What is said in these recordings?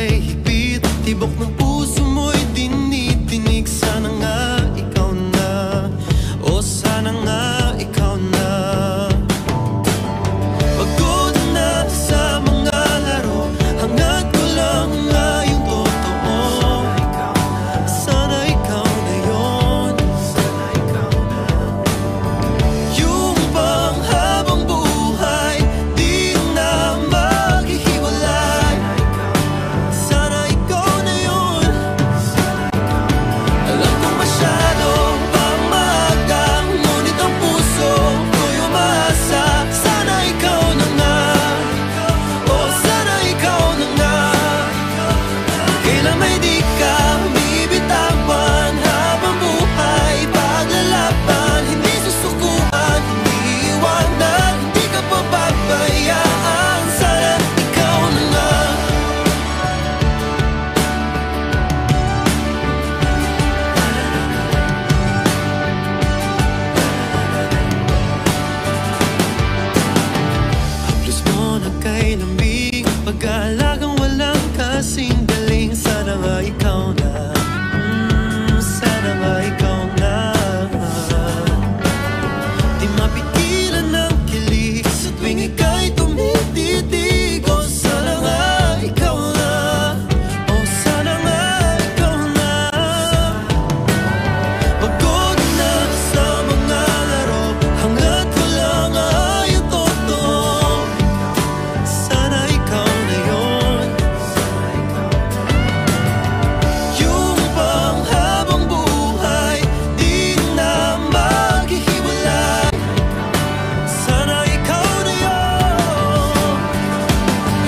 ika'y higpit. Tibok ng puso mo'y tinitinig. Sana nga ikaw na, o sana nga ikaw na. Pagod na sa mga laro, hangad ko lang nga yung totoo. Sana ikaw na yun. Yung bang habang buhay di na maghihiwalay. Sana ikaw na yun. Alam ko masyado pang maaga, ngunit ang puso ko'y umaasa. Sana ikaw na nga, o sana ikaw na nga. Kailan may di ka bibitawan, habang buhay paglalaban. Hindi susukuan, hindi iwanan, hindi ka papabayaan. Sana ikaw na nga. Haplos mo na kay lambing, pag-aalagang walang kasing galing. Sana nga ikaw na, sana nga ikaw na. Di mapigilan ng kilig sa tuwing ika'y tumititig. O sana nga ikaw na, o sana nga ikaw na. Pagod na sa mga laro, hangad ko lang ay yung totoo. Sana ikaw na yun. Yung pang habang buhay di na maghihiwalay. Sana ikaw na yun.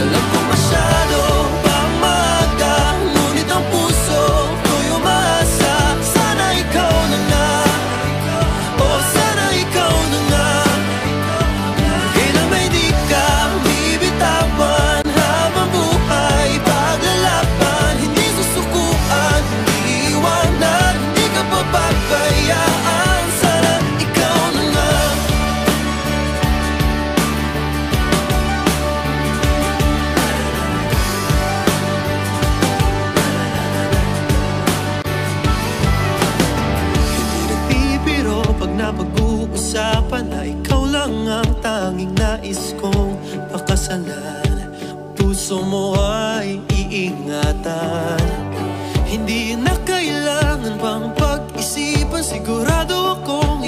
Alam ko masyado pang maaga, ngunit ang puso ko'y umaasa. Sana ikaw na nga, o sana ikaw na nga. Kailan may di ka bibitawan, habang buhay paglalaban. Hindi susukuan, hindi iwanan, hindi ka papabayaan. Sana ikaw na nga. Hindi nagbibiro pag napag-uusapan na ikaw lang ang tanging nais kong pakasalan. Puso mo ay iingatan, hindi na kailangan pang pag-isipan. Sigurado akong